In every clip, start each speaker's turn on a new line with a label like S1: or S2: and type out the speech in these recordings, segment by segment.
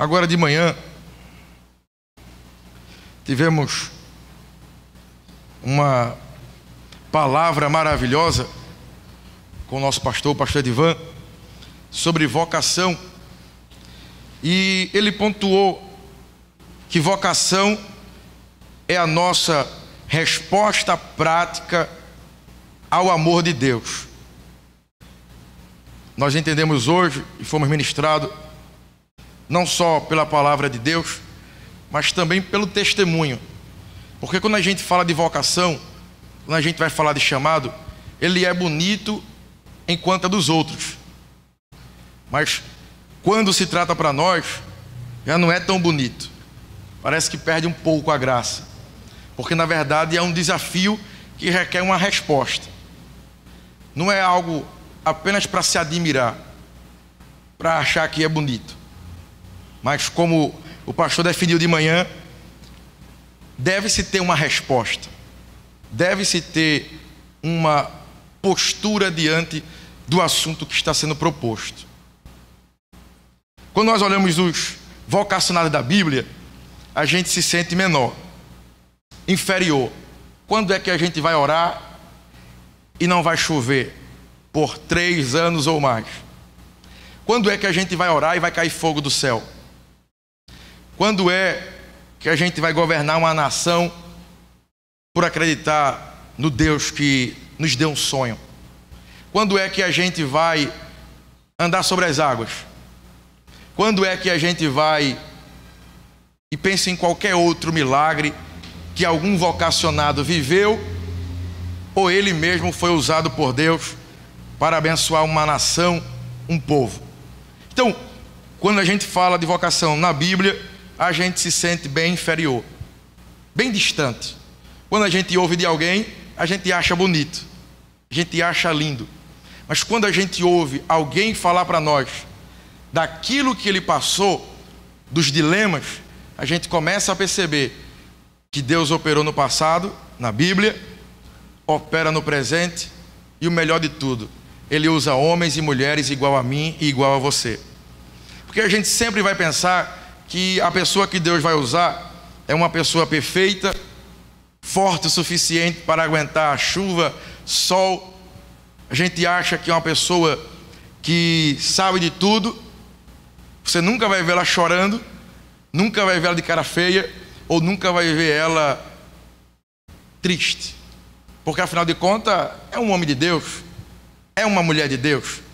S1: Agora de manhã, tivemos uma palavra maravilhosa com o nosso pastor, o pastor Edivan, sobre vocação. E ele pontuou que vocação é a nossa resposta prática ao amor de Deus. Nós entendemos hoje e fomos ministrados não só pela palavra de Deus, mas também pelo testemunho. Porque quando a gente fala de vocação, quando a gente vai falar de chamado, ele é bonito enquanto é dos outros. Mas quando se trata para nós, já não é tão bonito. Parece que perde um pouco a graça. Porque na verdade é um desafio que requer uma resposta. Não é algo apenas para se admirar, para achar que é bonito. Mas como o pastor definiu de manhã, deve-se ter uma resposta. Deve-se ter uma postura diante do assunto que está sendo proposto. Quando nós olhamos os vocacionados da Bíblia, a gente se sente menor, inferior. Quando é que a gente vai orar e não vai chover por 3 anos ou mais? Quando é que a gente vai orar e vai cair fogo do céu? Quando é que a gente vai governar uma nação por acreditar no Deus que nos deu um sonho? Quando é que a gente vai andar sobre as águas? Quando é que a gente vai e pensa em qualquer outro milagre que algum vocacionado viveu ou ele mesmo foi usado por Deus para abençoar uma nação, um povo? Então, quando a gente fala de vocação na Bíblia, a gente se sente bem inferior, bem distante. Quando a gente ouve de alguém, a gente acha bonito, a gente acha lindo. Mas quando a gente ouve alguém falar para nós daquilo que ele passou, dos dilemas, a gente começa a perceber que Deus operou no passado, na Bíblia, opera no presente e o melhor de tudo, Ele usa homens e mulheres igual a mim e igual a você. Porque a gente sempre vai pensar que a pessoa que Deus vai usar é uma pessoa perfeita, forte o suficiente para aguentar a chuva, sol. A gente acha que é uma pessoa que sabe de tudo. Você nunca vai ver ela chorando, nunca vai ver ela de cara feia, ou nunca vai ver ela triste. Porque afinal de contas, é um homem de Deus, é uma mulher de Deus.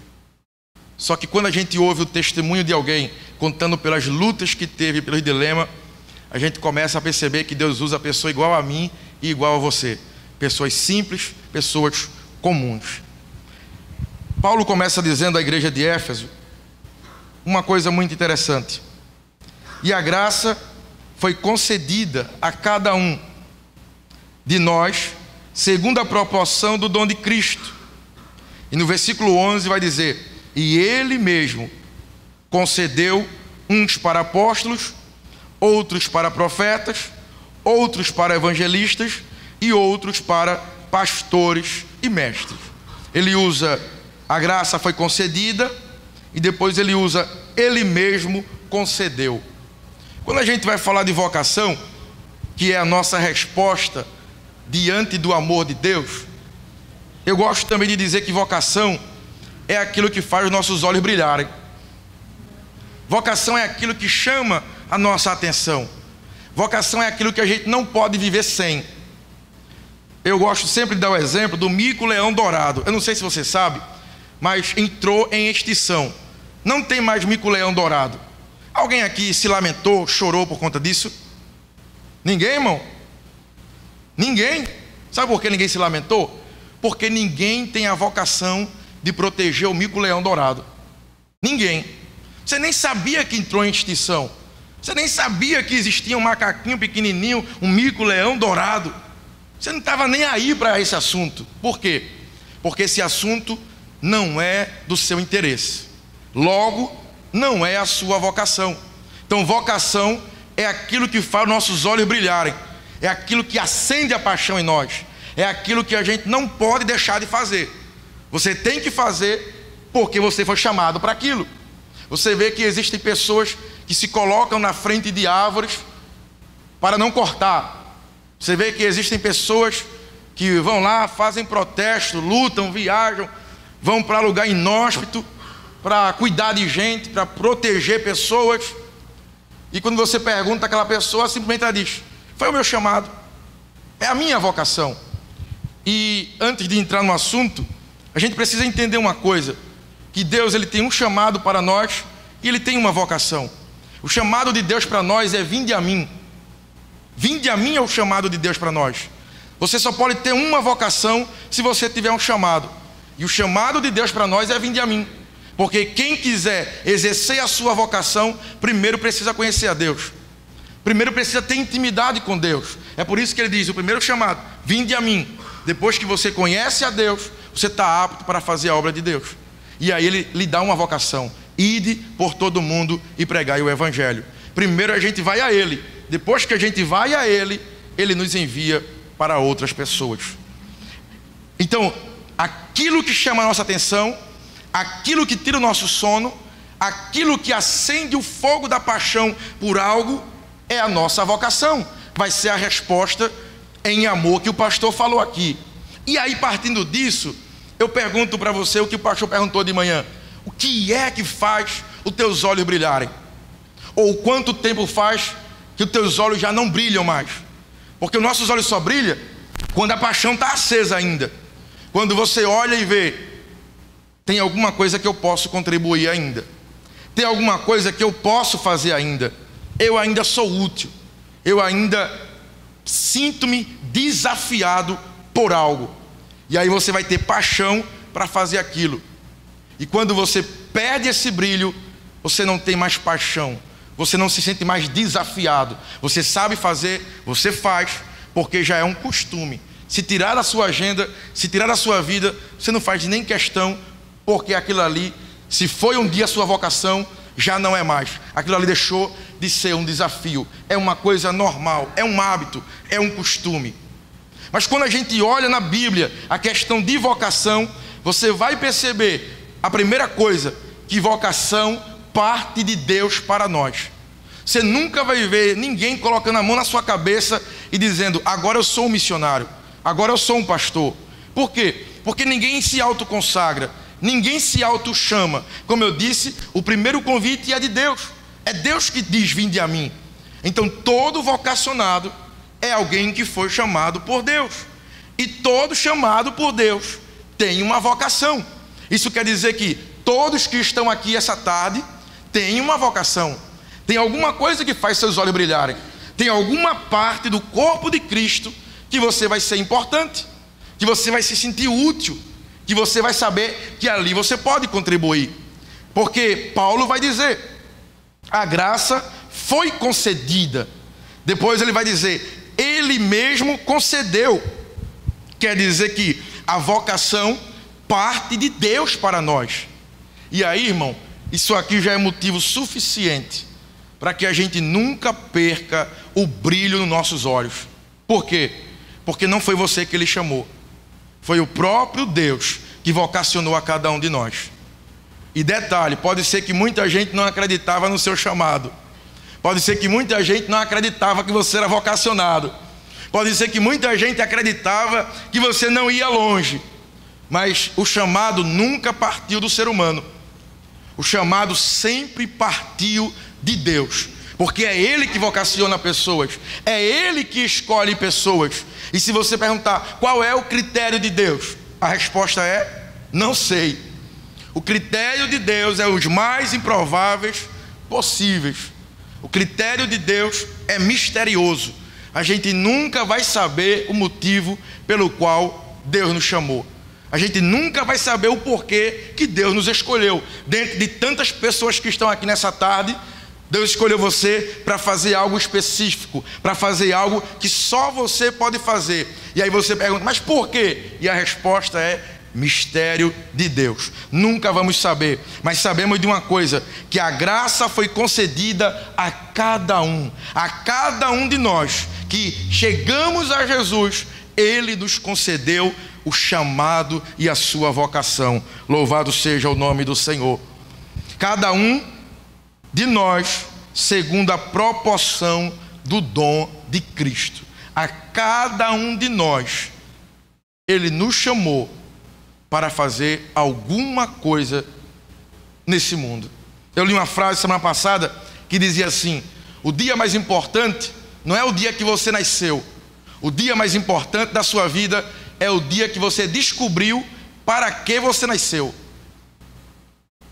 S1: Só que quando a gente ouve o testemunho de alguém contando pelas lutas que teve, pelos dilemas, a gente começa a perceber que Deus usa a pessoa igual a mim e igual a você. Pessoas simples, pessoas comuns. Paulo começa dizendo à igreja de Éfeso uma coisa muito interessante. E a graça foi concedida a cada um de nós, segundo a proporção do dom de Cristo. E no versículo 11 vai dizer: e Ele mesmo concedeu uns para apóstolos, outros para profetas, outros para evangelistas e outros para pastores e mestres. Ele usa a graça foi concedida e depois ele usa Ele mesmo concedeu. Quando a gente vai falar de vocação, que é a nossa resposta diante do amor de Deus, eu gosto também de dizer que vocação é aquilo que faz os nossos olhos brilharem. Vocação é aquilo que chama a nossa atenção. Vocação é aquilo que a gente não pode viver sem. Eu gosto sempre de dar o exemplo do mico-leão dourado. Eu não sei se você sabe, mas entrou em extinção. Não tem mais mico-leão dourado. Alguém aqui se lamentou, chorou por conta disso? Ninguém, irmão? Ninguém. Sabe por que ninguém se lamentou? Porque ninguém tem a vocação de proteger o mico-leão dourado. Ninguém. Você nem sabia que entrou em extinção. Você nem sabia que existia um macaquinho pequenininho, um mico-leão dourado. Você não estava nem aí para esse assunto. Por quê? Porque esse assunto não é do seu interesse. Logo, não é a sua vocação. Então, vocação é aquilo que faz nossos olhos brilharem. É aquilo que acende a paixão em nós. É aquilo que a gente não pode deixar de fazer. Você tem que fazer porque você foi chamado para aquilo. Você vê que existem pessoas que se colocam na frente de árvores para não cortar. Você vê que existem pessoas que vão lá, fazem protesto, lutam, viajam, vão para lugar inóspito, para cuidar de gente, para proteger pessoas. E quando você pergunta àquela pessoa, simplesmente ela diz: foi o meu chamado, é a minha vocação. E antes de entrar no assunto, a gente precisa entender uma coisa, que Deus ele tem um chamado para nós e Ele tem uma vocação. O chamado de Deus para nós é: vinde a mim. Vinde a mim é o chamado de Deus para nós. Você só pode ter uma vocação se você tiver um chamado. E o chamado de Deus para nós é: vinde a mim. Porque quem quiser exercer a sua vocação, primeiro precisa conhecer a Deus. Primeiro precisa ter intimidade com Deus. É por isso que ele diz, o primeiro chamado: vinde a mim. Depois que você conhece a Deus, você está apto para fazer a obra de Deus. E aí ele lhe dá uma vocação: ide por todo mundo e pregai o evangelho. Primeiro a gente vai a Ele. Depois que a gente vai a Ele, Ele nos envia para outras pessoas. Então, aquilo que chama a nossa atenção, aquilo que tira o nosso sono, aquilo que acende o fogo da paixão por algo, é a nossa vocação. Vai ser a resposta em amor que o pastor falou aqui. E aí, partindo disso, eu pergunto para você o que o pastor perguntou de manhã: o que é que faz os teus olhos brilharem? Ou quanto tempo faz que os teus olhos já não brilham mais? Porque os nossos olhos só brilham quando a paixão está acesa ainda. Quando você olha e vê: tem alguma coisa que eu posso contribuir ainda, tem alguma coisa que eu posso fazer ainda, eu ainda sou útil, eu ainda sinto-me desafiado por algo. E aí você vai ter paixão para fazer aquilo. E quando você perde esse brilho, você não tem mais paixão, você não se sente mais desafiado. Você sabe fazer, você faz, porque já é um costume. Se tirar da sua agenda, se tirar da sua vida, você não faz nem questão, porque aquilo ali, se foi um dia a sua vocação, já não é mais. Aquilo ali deixou de ser um desafio. É uma coisa normal, é um hábito, é um costume. Mas quando a gente olha na Bíblia a questão de vocação, você vai perceber, a primeira coisa, que vocação parte de Deus para nós. Você nunca vai ver ninguém colocando a mão na sua cabeça e dizendo: agora eu sou um missionário, agora eu sou um pastor. Por quê? Porque ninguém se autoconsagra, ninguém se autochama. Como eu disse, o primeiro convite é de Deus. É Deus que diz: vinde a mim. Então todo vocacionado é alguém que foi chamado por Deus. E todo chamado por Deus tem uma vocação. Isso quer dizer que todos que estão aqui essa tarde têm uma vocação. Tem alguma coisa que faz seus olhos brilharem. Tem alguma parte do corpo de Cristo que você vai ser importante, que você vai se sentir útil, que você vai saber que ali você pode contribuir. Porque Paulo vai dizer: a graça foi concedida. Depois ele vai dizer: ele mesmo concedeu. Quer dizer que a vocação parte de Deus para nós. E aí, irmão, isso aqui já é motivo suficiente para que a gente nunca perca o brilho nos nossos olhos. Por quê? Porque não foi você que Ele chamou, foi o próprio Deus que vocacionou a cada um de nós. E detalhe, pode ser que muita gente não acreditava no seu chamado, pode ser que muita gente não acreditava que você era vocacionado, pode ser que muita gente acreditava que você não ia longe, mas o chamado nunca partiu do ser humano. O chamado sempre partiu de Deus, porque é Ele que vocaciona pessoas, é Ele que escolhe pessoas. E se você perguntar qual é o critério de Deus, a resposta é: não sei. O critério de Deus é os mais improváveis possíveis. O critério de Deus é misterioso. A gente nunca vai saber o motivo pelo qual Deus nos chamou. A gente nunca vai saber o porquê que Deus nos escolheu. Dentro de tantas pessoas que estão aqui nessa tarde, Deus escolheu você para fazer algo específico, para fazer algo que só você pode fazer. E aí você pergunta: mas por quê? E a resposta é: mistério de Deus. Nunca vamos saber, mas sabemos de uma coisa: que a graça foi concedida a cada um de nós que chegamos a Jesus. Ele nos concedeu o chamado e a sua vocação. Louvado seja o nome do Senhor. Cada um de nós segundo a proporção do dom de Cristo. A cada um de nós, Ele nos chamou para fazer alguma coisa nesse mundo. Eu li uma frase semana passada que dizia assim: o dia mais importante não é o dia que você nasceu. O dia mais importante da sua vida é o dia que você descobriu para que você nasceu.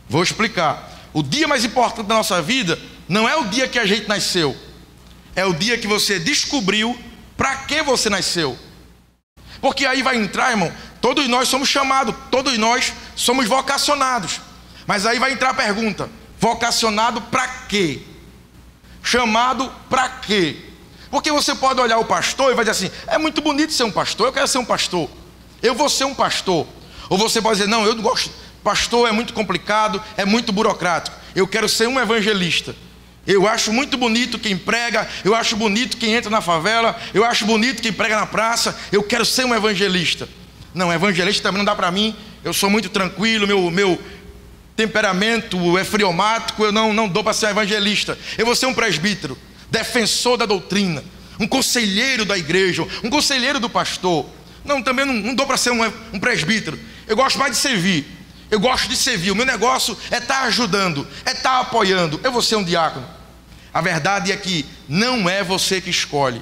S1: Vou explicar. O dia mais importante da nossa vida não é o dia que a gente nasceu. É o dia que você descobriu para que você nasceu. Porque aí vai entrar, irmão, todos nós somos chamados, todos nós somos vocacionados. Mas aí vai entrar a pergunta: vocacionado para quê? Chamado para quê? Porque você pode olhar o pastor e vai dizer assim: é muito bonito ser um pastor, eu quero ser um pastor, eu vou ser um pastor. Ou você pode dizer: não, eu não gosto, pastor é muito complicado, é muito burocrático, eu quero ser um evangelista. Eu acho muito bonito quem prega, eu acho bonito quem entra na favela, eu acho bonito quem prega na praça, eu quero ser um evangelista. Não, evangelista também não dá para mim, eu sou muito tranquilo, meu temperamento é friomático, eu não dou para ser um evangelista. Eu vou ser um presbítero, defensor da doutrina, um conselheiro da igreja, um conselheiro do pastor. Não, também não dou para ser um presbítero. Eu gosto mais de servir. Eu gosto de servir. O meu negócio é estar ajudando, é estar apoiando. Eu vou ser um diácono. A verdade é que não é você que escolhe.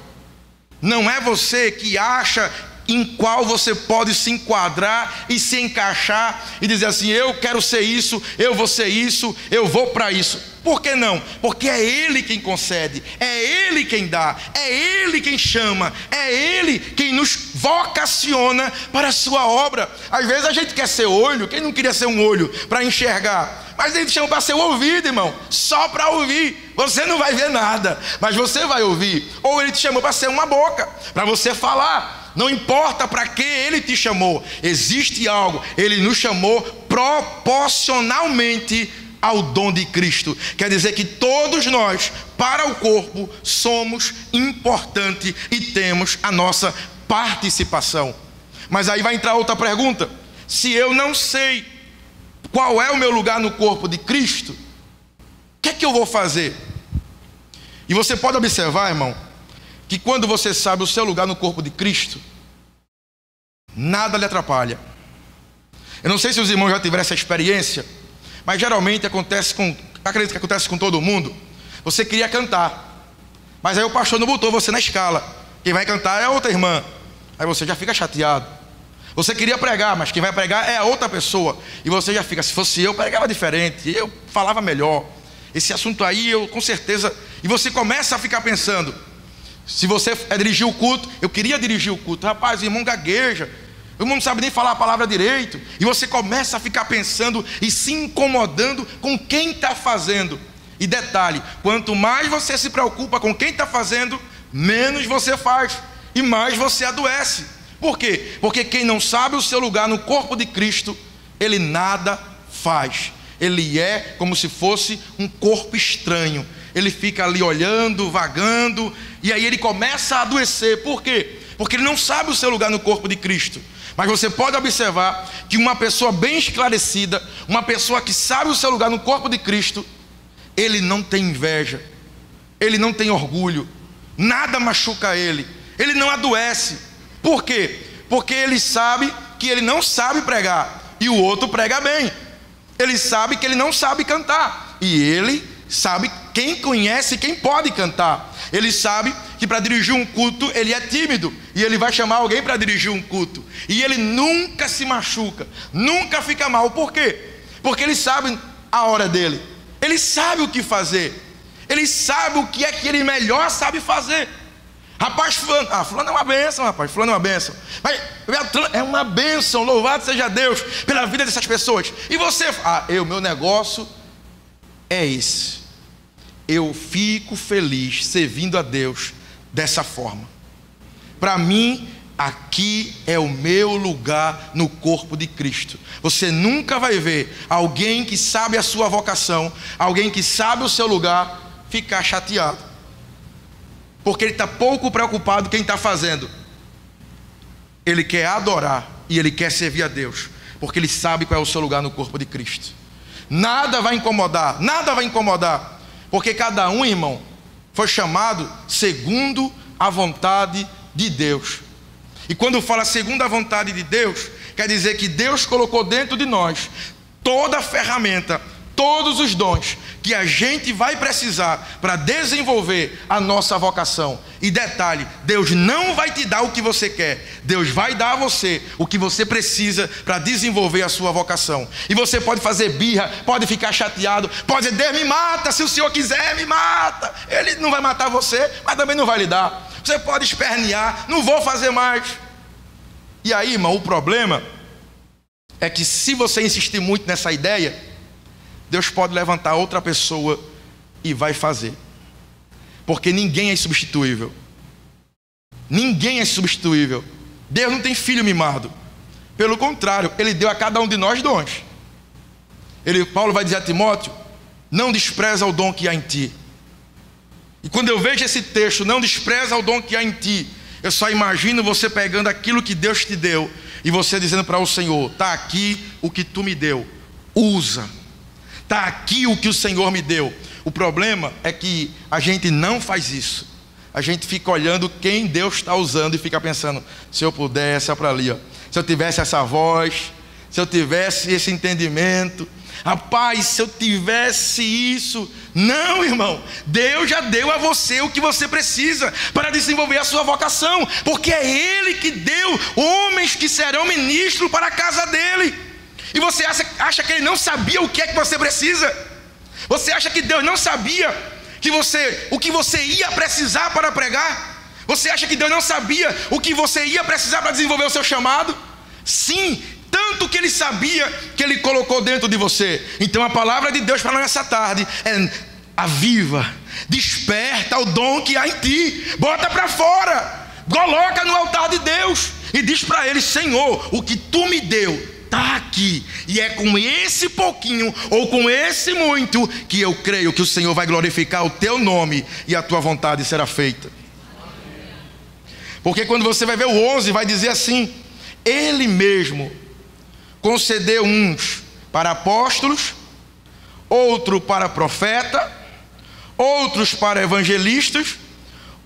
S1: Não é você que acha em qual você pode se enquadrar e se encaixar e dizer assim: eu quero ser isso, eu vou ser isso, eu vou para isso. Por que não? Porque é Ele quem concede, é Ele quem dá, é Ele quem chama, é Ele quem nos vocaciona para a sua obra. Às vezes a gente quer ser olho, quem não queria ser um olho para enxergar? Mas Ele te chama para ser o ouvido, irmão, só para ouvir. Você não vai ver nada, mas você vai ouvir. Ou Ele te chamou para ser uma boca, para você falar. Não importa para que Ele te chamou, existe algo, Ele nos chamou proporcionalmente ao dom de Cristo. Quer dizer que todos nós, para o corpo, somos importantes e temos a nossa participação. Mas aí vai entrar outra pergunta: se eu não sei qual é o meu lugar no corpo de Cristo, o que é que eu vou fazer? E você pode observar, irmão, que quando você sabe o seu lugar no corpo de Cristo, nada lhe atrapalha. Eu não sei se os irmãos já tiveram essa experiência, mas geralmente acredito que acontece com todo mundo. Você queria cantar, mas aí o pastor não botou você na escala. Quem vai cantar é a outra irmã. Aí você já fica chateado. Você queria pregar, mas quem vai pregar é a outra pessoa. E você já fica: se fosse eu, pregava diferente, eu falava melhor. Esse assunto aí, eu com certeza... E você começa a ficar pensando: se você dirigir o culto, eu queria dirigir o culto. Rapaz, o irmão gagueja, o irmão não sabe nem falar a palavra direito. E você começa a ficar pensando e se incomodando com quem está fazendo. E detalhe: quanto mais você se preocupa com quem está fazendo, menos você faz e mais você adoece. Por quê? Porque quem não sabe o seu lugar no corpo de Cristo, ele nada faz. Ele é como se fosse um corpo estranho. Ele fica ali olhando, vagando, e aí ele começa a adoecer. Por quê? Porque ele não sabe o seu lugar no corpo de Cristo. Mas você pode observar que uma pessoa bem esclarecida, uma pessoa que sabe o seu lugar no corpo de Cristo, ele não tem inveja, ele não tem orgulho, nada machuca ele não adoece. Por quê? Porque ele sabe que ele não sabe pregar e o outro prega bem. Ele sabe que ele não sabe cantar e ele sabe quem conhece, quem pode cantar. Ele sabe que para dirigir um culto ele é tímido e ele vai chamar alguém para dirigir um culto. E ele nunca se machuca, nunca fica mal. Por quê? Porque ele sabe a hora dele, ele sabe o que fazer, ele sabe o que é que ele melhor sabe fazer. Rapaz, fulano é uma bênção, rapaz, fulano é uma bênção. Mas é uma bênção, louvado seja Deus pela vida dessas pessoas. E você, meu negócio é esse. Eu fico feliz servindo a Deus dessa forma. Para mim, aqui é o meu lugar no corpo de Cristo. Você nunca vai ver alguém que sabe a sua vocação, alguém que sabe o seu lugar, ficar chateado. Porque ele está pouco preocupado com quem está fazendo. Ele quer adorar e ele quer servir a Deus, porque ele sabe qual é o seu lugar no corpo de Cristo. Nada vai incomodar, nada vai incomodar. Porque cada um, irmão, foi chamado segundo a vontade de Deus. E quando fala segundo a vontade de Deus, quer dizer que Deus colocou dentro de nós toda a ferramenta, todos os dons que a gente vai precisar para desenvolver a nossa vocação. E detalhe, Deus não vai te dar o que você quer, Deus vai dar a você o que você precisa para desenvolver a sua vocação. E você pode fazer birra, pode ficar chateado, pode dizer: Deus, me mata, se o Senhor quiser, me mata. Ele não vai matar você, mas também não vai lhe dar. Você pode espernear: não vou fazer mais. E aí, irmão, o problema é que se você insistir muito nessa ideia, Deus pode levantar outra pessoa e vai fazer. Porque ninguém é insubstituível. Ninguém é insubstituível. Deus não tem filho mimado. Pelo contrário, Ele deu a cada um de nós dons. Paulo vai dizer a Timóteo: não despreza o dom que há em ti. E quando eu vejo esse texto, não despreza o dom que há em ti, eu só imagino você pegando aquilo que Deus te deu e você dizendo para o Senhor: está aqui o que tu me deu, usa. Está aqui o que o Senhor me deu. O problema é que a gente não faz isso. A gente fica olhando quem Deus está usando e fica pensando: se eu pudesse, é para ali, ó. Se eu tivesse essa voz, se eu tivesse esse entendimento, rapaz, se eu tivesse isso. Não, irmão, Deus já deu a você o que você precisa para desenvolver a sua vocação, porque é Ele que deu homens que serão ministros para a casa dEle. E você acha que Ele não sabia o que é que você precisa? Você acha que Deus não sabia o que você ia precisar para pregar? Você acha que Deus não sabia o que você ia precisar para desenvolver o seu chamado? Sim, tanto que Ele sabia, que Ele colocou dentro de você. Então a palavra de Deus para nós nessa tarde é: aviva, desperta o dom que há em ti, bota para fora, coloca no altar de Deus e diz para Ele: Senhor, o que tu me deu está aqui, e é com esse pouquinho ou com esse muito que eu creio que o Senhor vai glorificar o teu nome e a tua vontade será feita. Porque quando você vai ver o 11, vai dizer assim: Ele mesmo concedeu uns para apóstolos, outro para profeta, outros para evangelistas,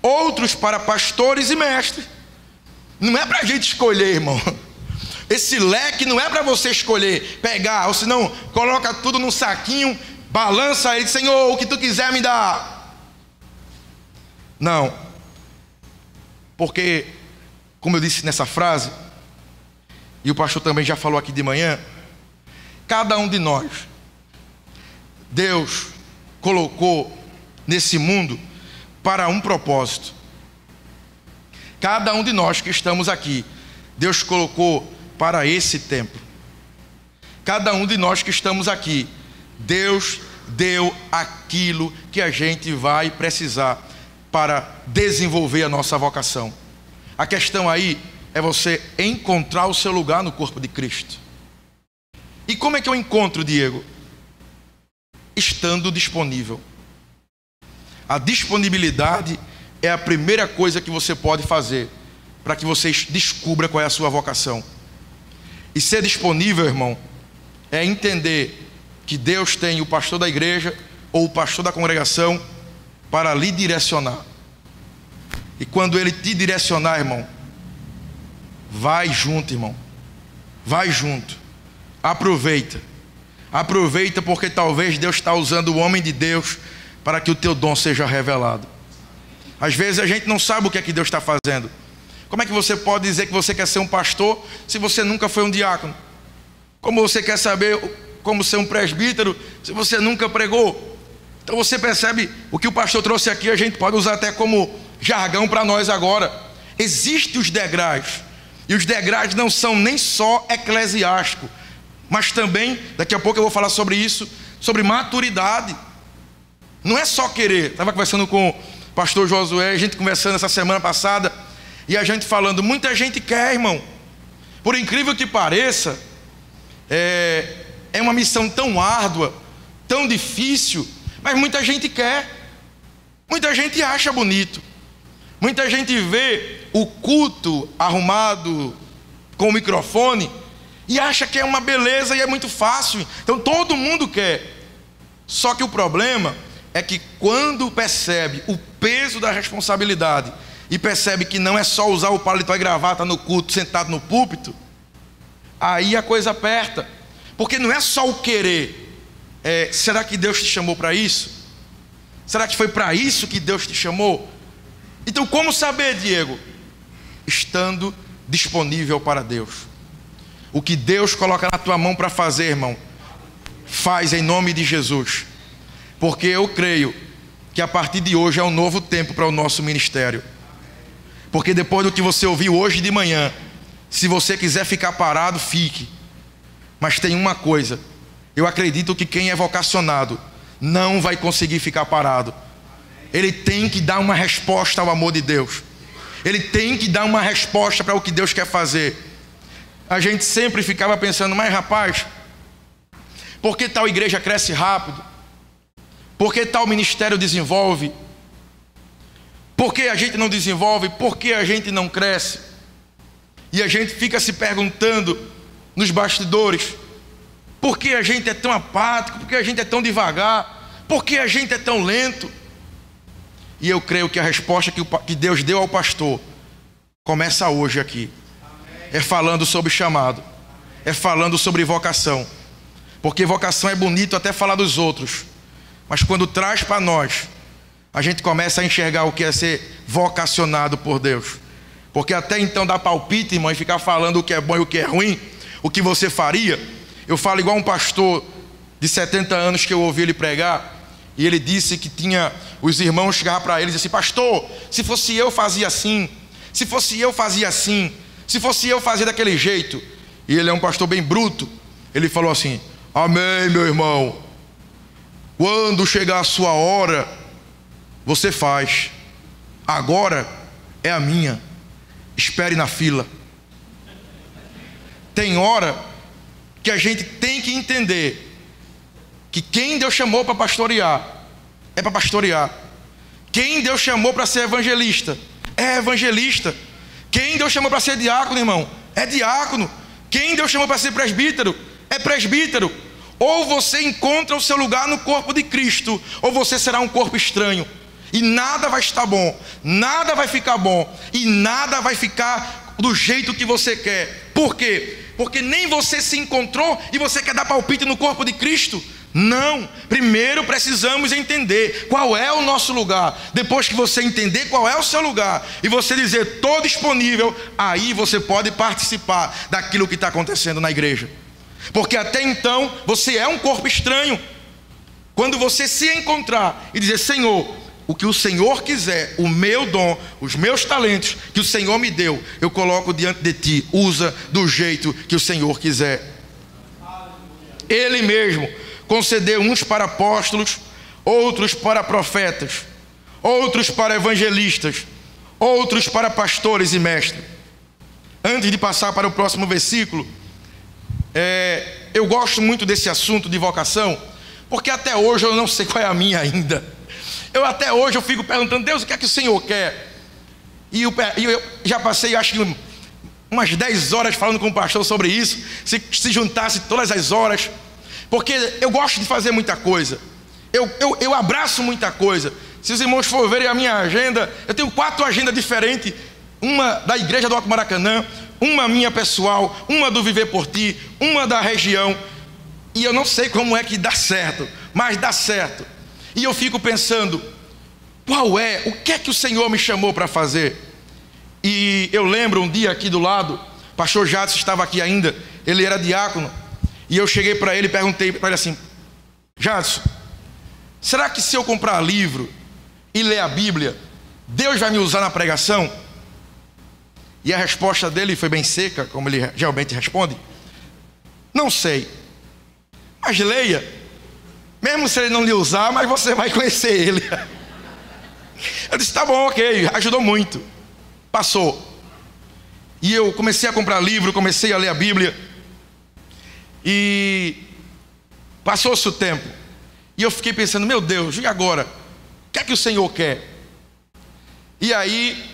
S1: outros para pastores e mestres. Não é para a gente escolher, irmão. Esse leque não é para você escolher, pegar, ou senão coloca tudo num saquinho, balança ele: Senhor, o que tu quiser me dá. Não. Porque, como eu disse nessa frase, e o pastor também já falou aqui de manhã, cada um de nós, Deus colocou nesse mundo para um propósito. Cada um de nós que estamos aqui, Deus colocou para esse tempo. Cada um de nós que estamos aqui, Deus deu aquilo que a gente vai precisar para desenvolver a nossa vocação. A questão aí é você encontrar o seu lugar no corpo de Cristo. E como é que eu encontro, Diego? Estando disponível. A disponibilidade é a primeira coisa que você pode fazer para que você descubra qual é a sua vocação. E ser disponível, irmão, é entender que Deus tem o pastor da igreja ou o pastor da congregação para lhe direcionar. E quando ele te direcionar, irmão, vai junto, irmão. Vai junto. Aproveita. Aproveita, porque talvez Deus está usando o homem de Deus para que o teu dom seja revelado. Às vezes a gente não sabe o que é que Deus está fazendo. Como é que você pode dizer que você quer ser um pastor se você nunca foi um diácono? Como você quer saber como ser um presbítero se você nunca pregou? Então você percebe, o que o pastor trouxe aqui a gente pode usar até como jargão para nós agora. Existem os degraus, e os degraus não são nem só eclesiásticos, mas também, daqui a pouco eu vou falar sobre isso, sobre maturidade. Não é só querer. Estava conversando com o pastor Josué, a gente conversando essa semana passada, e a gente falando, muita gente quer, irmão. Por incrível que pareça, é uma missão tão árdua, tão difícil, mas muita gente quer. Muita gente acha bonito. Muita gente vê o culto arrumado com o microfone e acha que é uma beleza e é muito fácil. Então todo mundo quer. Só que o problema é que quando percebe o peso da responsabilidade e percebe que não é só usar o paletó e gravata no culto, sentado no púlpito, aí a coisa aperta. Porque não é só o querer. Será que Deus te chamou para isso? Será que foi para isso que Deus te chamou? Então como saber, Diego? Estando disponível para Deus. O que Deus coloca na tua mão para fazer, irmão, faz em nome de Jesus. Porque eu creio que a partir de hoje é um novo tempo para o nosso ministério. Porque depois do que você ouviu hoje de manhã, se você quiser ficar parado, fique. Mas tem uma coisa, eu acredito que quem é vocacionado não vai conseguir ficar parado. Ele tem que dar uma resposta ao amor de Deus. Ele tem que dar uma resposta para o que Deus quer fazer. A gente sempre ficava pensando, mas rapaz, por que tal igreja cresce rápido? Por que tal ministério desenvolve? Por que a gente não desenvolve? Por que a gente não cresce? E a gente fica se perguntando nos bastidores, por que a gente é tão apático? Por que a gente é tão devagar? Por que a gente é tão lento? E eu creio que a resposta que Deus deu ao pastor começa hoje aqui. É falando sobre chamado, é falando sobre vocação. Porque vocação é bonito até falar dos outros, mas quando traz para nós, a gente começa a enxergar o que é ser vocacionado por Deus. Porque até então dar palpite, irmão, e ficar falando o que é bom e o que é ruim, o que você faria. Eu falo igual um pastor de 70 anos que eu ouvi ele pregar, e ele disse que tinha, os irmãos chegavam para ele e diziam assim, pastor, se fosse eu fazia assim, se fosse eu fazia assim, se fosse eu fazia daquele jeito. E ele é um pastor bem bruto. Ele falou assim, amém, meu irmão, quando chegar a sua hora, você faz, agora é a minha, espere na fila. Tem hora que a gente tem que entender que quem Deus chamou para pastorear, é para pastorear. Quem Deus chamou para ser evangelista, é evangelista. Quem Deus chamou para ser diácono, irmão, é diácono. Quem Deus chamou para ser presbítero, é presbítero. Ou você encontra o seu lugar no corpo de Cristo, ou você será um corpo estranho. E nada vai estar bom, nada vai ficar bom, e nada vai ficar do jeito que você quer. Por quê? Porque nem você se encontrou e você quer dar palpite no corpo de Cristo. Não, primeiro precisamos entender qual é o nosso lugar. Depois que você entender qual é o seu lugar e você dizer, estou disponível, aí você pode participar daquilo que está acontecendo na igreja. Porque até então você é um corpo estranho. Quando você se encontrar e dizer, Senhor, o que o Senhor quiser, o meu dom, os meus talentos que o Senhor me deu, eu coloco diante de ti, usa do jeito que o Senhor quiser. Ele mesmo concedeu uns para apóstolos, outros para profetas, outros para evangelistas, outros para pastores e mestres. Antes de passar para o próximo versículo, eu gosto muito desse assunto de vocação, porque até hoje eu não sei qual é a minha ainda. Até hoje eu fico perguntando, Deus, o que é que o Senhor quer? E eu já passei, acho que umas 10 horas falando com o pastor sobre isso, se juntasse todas as horas, porque eu gosto de fazer muita coisa, eu abraço muita coisa. Se os irmãos for verem a minha agenda, eu tenho 4 agendas diferentes, uma da igreja do Alto Maracanã, uma minha pessoal, uma do Viver por Ti, uma da região, e eu não sei como é que dá certo, mas dá certo. E eu fico pensando, o que é que o Senhor me chamou para fazer? E eu lembro um dia aqui do lado, o pastor Jadson estava aqui ainda, ele era diácono, e eu cheguei para ele e perguntei para ele assim, Jadson, será que se eu comprar livro e ler a Bíblia, Deus vai me usar na pregação? E a resposta dele foi bem seca, como ele geralmente responde, não sei, mas leia, mesmo se ele não lhe usar, mas você vai conhecer ele. Eu disse, tá bom, ok, ajudou muito. Passou. E eu comecei a comprar livro, comecei a ler a Bíblia. E passou-se o tempo. E eu fiquei pensando, meu Deus, e agora? O que é que o Senhor quer? E aí,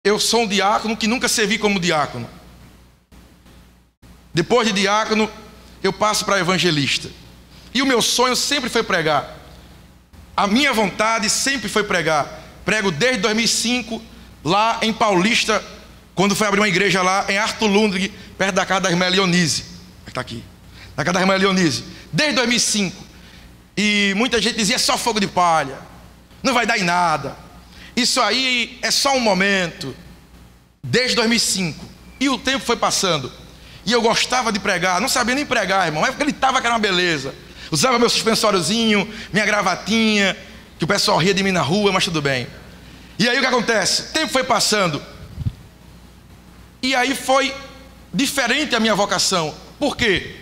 S1: eu sou um diácono que nunca servi como diácono. Depois de diácono, eu passo para evangelista. E o meu sonho sempre foi pregar. A minha vontade sempre foi pregar. Prego desde 2005, lá em Paulista, quando foi abrir uma igreja lá em Arthur Lundgren, perto da casa da irmã Leonise. Está aqui, na casa da irmã Leonise, desde 2005. E muita gente dizia: é só fogo de palha, não vai dar em nada, isso aí é só um momento. Desde 2005. E o tempo foi passando, e eu gostava de pregar, não sabia nem pregar, irmão, mas gritava que era uma beleza. Usava meu suspensóriozinho, minha gravatinha, que o pessoal ria de mim na rua, mas tudo bem. E aí o que acontece? O tempo foi passando, e aí foi diferente a minha vocação. Por quê?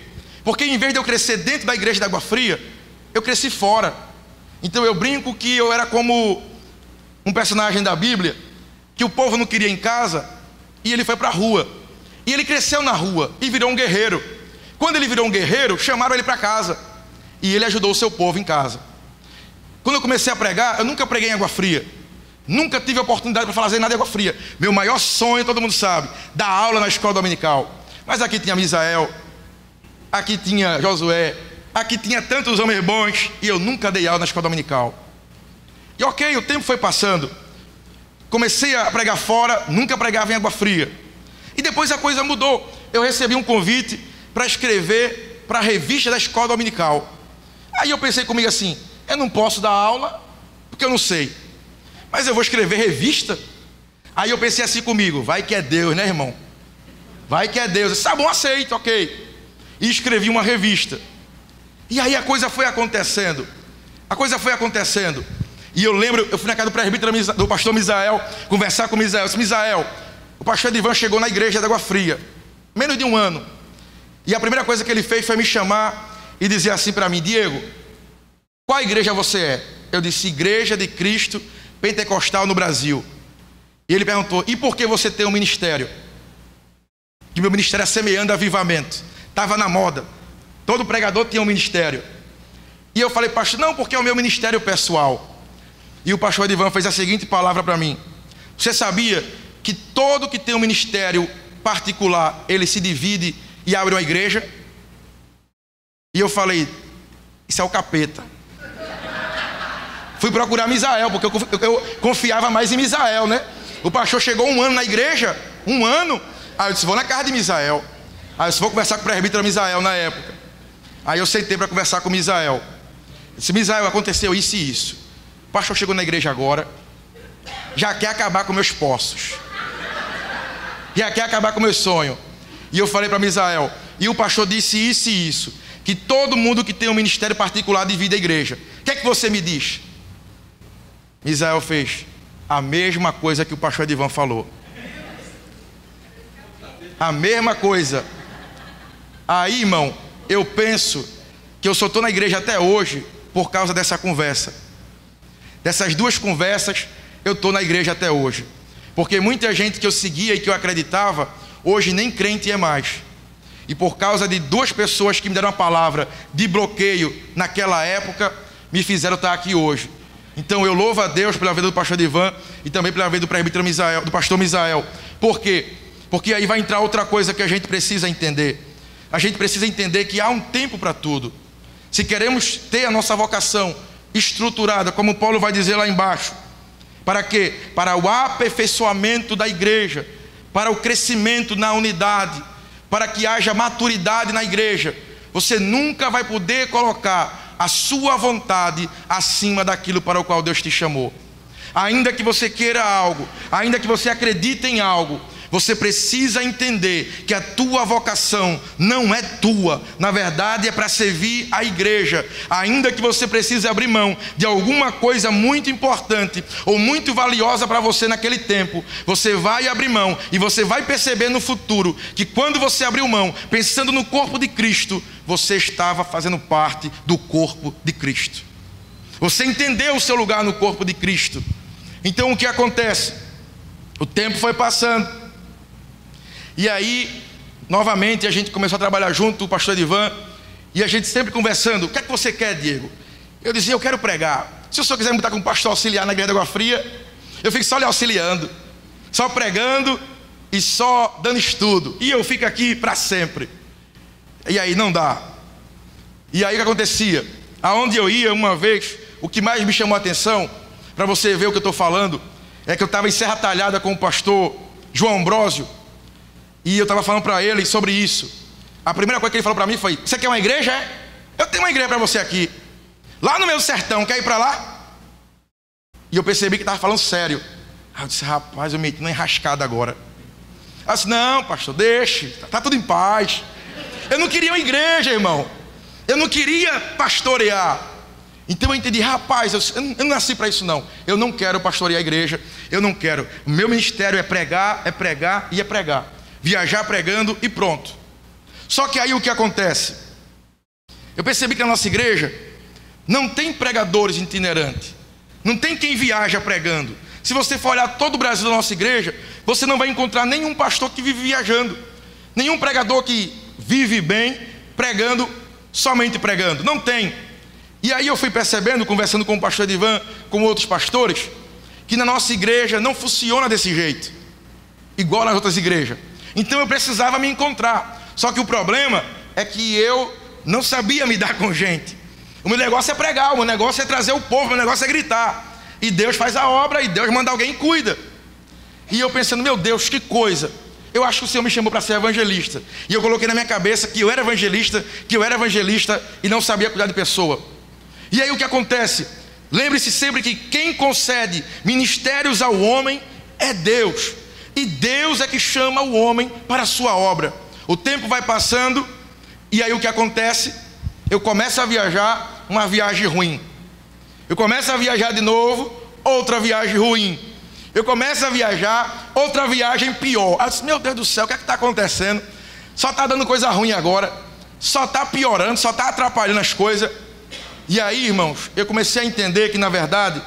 S1: Porque em vez de eu crescer dentro da igreja da Água Fria, eu cresci fora. Então eu brinco que eu era como um personagem da Bíblia, que o povo não queria em casa, e ele foi para a rua. E ele cresceu na rua e virou um guerreiro. Quando ele virou um guerreiro, chamaram ele para casa, e ele ajudou o seu povo em casa. Quando eu comecei a pregar, eu nunca preguei em Água Fria, nunca tive a oportunidade para fazer nada em Água Fria. Meu maior sonho, todo mundo sabe, dar aula na escola dominical. Mas aqui tinha Misael, aqui tinha Josué, aqui tinha tantos homens bons, e eu nunca dei aula na escola dominical. E ok, o tempo foi passando, comecei a pregar fora, nunca pregava em Água Fria. E depois a coisa mudou. Eu recebi um convite para escrever para a revista da escola dominical. Aí eu pensei comigo assim: eu não posso dar aula, porque eu não sei, mas eu vou escrever revista. Aí eu pensei assim comigo: vai que é Deus, né, irmão? Vai que é Deus. Eu disse: tá bom, aceito, ok. E escrevi uma revista. E aí a coisa foi acontecendo. E eu lembro, eu fui na casa do presbítero, do pastor Misael, conversar com Misael. Eu disse: Misael, o pastor Edivan chegou na igreja da Água Fria, menos de um ano. E a primeira coisa que ele fez foi me chamar e dizer assim para mim: Diego, qual igreja você é? Eu disse: Igreja de Cristo Pentecostal no Brasil. E ele perguntou: e por que você tem um ministério? Que meu ministério é Semeando Avivamento. Estava na moda, todo pregador tinha um ministério. E eu falei: pastor, não, porque é o meu ministério pessoal. E o pastor Edivan fez a seguinte palavra para mim: você sabia que todo que tem um ministério particular, ele se divide e abre uma igreja? E eu falei: isso é o capeta. Fui procurar Misael, porque eu confiava mais em Misael, né? O pastor chegou um ano na igreja, um ano. Aí eu disse: vou na casa de Misael. Aí eu disse: vou conversar com o presbítero Misael na época. Aí eu sentei para conversar com Misael. Eu disse: Misael, aconteceu isso e isso. O pastor chegou na igreja agora, já quer acabar com meus poços, já quer acabar com meu sonho. E eu falei para Misael: e o pastor disse isso e isso, que todo mundo que tem um ministério particular divide a igreja. O que é que você me diz? Misael fez a mesma coisa que o pastor Edivan falou. A mesma coisa. Aí, irmão, eu penso que eu só estou na igreja até hoje por causa dessa conversa. Dessas duas conversas, eu estou na igreja até hoje. Porque muita gente que eu seguia e que eu acreditava, hoje nem crente é mais. E por causa de duas pessoas que me deram uma palavra de bloqueio naquela época, me fizeram estar aqui hoje. Então eu louvo a Deus pela vida do pastor Edivan e também pela vida do presbítero Misael, do pastor Misael. Por quê? Porque aí vai entrar outra coisa que a gente precisa entender. A gente precisa entender que há um tempo para tudo. Se queremos ter a nossa vocação estruturada, como Paulo vai dizer lá embaixo, para quê? Para o aperfeiçoamento da igreja, para o crescimento na unidade, para que haja maturidade na igreja. Você nunca vai poder colocar a sua vontade acima daquilo para o qual Deus te chamou. Ainda que você queira algo, ainda que você acredite em algo, você precisa entender que a tua vocação não é tua, na verdade é para servir a igreja. Ainda que você precise abrir mão de alguma coisa muito importante ou muito valiosa para você naquele tempo, você vai abrir mão e você vai perceber no futuro que quando você abriu mão, pensando no corpo de Cristo, você estava fazendo parte do corpo de Cristo. Você entendeu o seu lugar no corpo de Cristo. Então o que acontece? O tempo foi passando. E aí, novamente, a gente começou a trabalhar junto, o pastor Edivan, e a gente sempre conversando: o que é que você quer, Diego? Eu dizia: eu quero pregar. Se o senhor quiser me botar como pastor auxiliar na igreja da Água Fria, eu fico só lhe auxiliando, só pregando e só dando estudo, e eu fico aqui para sempre. E aí não dá. E aí o que acontecia? Aonde eu ia, uma vez, o que mais me chamou a atenção, para você ver o que eu estou falando, é que eu estava em Serra Talhada com o pastor João Ambrósio, e eu estava falando para ele sobre isso. A primeira coisa que ele falou para mim foi: você quer uma igreja? Eu tenho uma igreja para você aqui, lá no meu sertão, quer ir para lá? E eu percebi que estava falando sério. Aí eu disse: rapaz, eu meti uma enrascada agora. Eu disse: não, pastor, deixe, está tudo em paz. Eu não queria uma igreja, irmão, eu não queria pastorear. Então eu entendi: rapaz, eu não nasci para isso não. Eu não quero pastorear a igreja, eu não quero. O meu ministério é pregar e é pregar. Viajar pregando e pronto. Só que aí o que acontece? Eu percebi que na nossa igreja não tem pregadores itinerantes, não tem quem viaja pregando. Se você for olhar todo o Brasil da nossa igreja, você não vai encontrar nenhum pastor que vive viajando, nenhum pregador que vive bem pregando, somente pregando. Não tem. E aí eu fui percebendo, conversando com o pastor Edivan, com outros pastores, que na nossa igreja não funciona desse jeito, igual nas outras igrejas. Então eu precisava me encontrar. Só que o problema é que eu não sabia me dar com gente. O meu negócio é pregar, o meu negócio é trazer o povo, o meu negócio é gritar. E Deus faz a obra, e Deus manda alguém e cuida. E eu pensando: meu Deus, que coisa. Eu acho que o Senhor me chamou para ser evangelista. E eu coloquei na minha cabeça que eu era evangelista e não sabia cuidar de pessoa. E aí o que acontece? Lembre-se sempre que quem concede ministérios ao homem é Deus. E Deus é que chama o homem para a sua obra. O tempo vai passando, e aí o que acontece? Eu começo a viajar, uma viagem ruim. Eu começo a viajar de novo, outra viagem ruim. Eu começo a viajar, outra viagem pior. Eu disse: meu Deus do céu, o que é que está acontecendo? Só está dando coisa ruim agora, só está piorando, só está atrapalhando as coisas. E aí, irmãos, eu comecei a entender que na verdade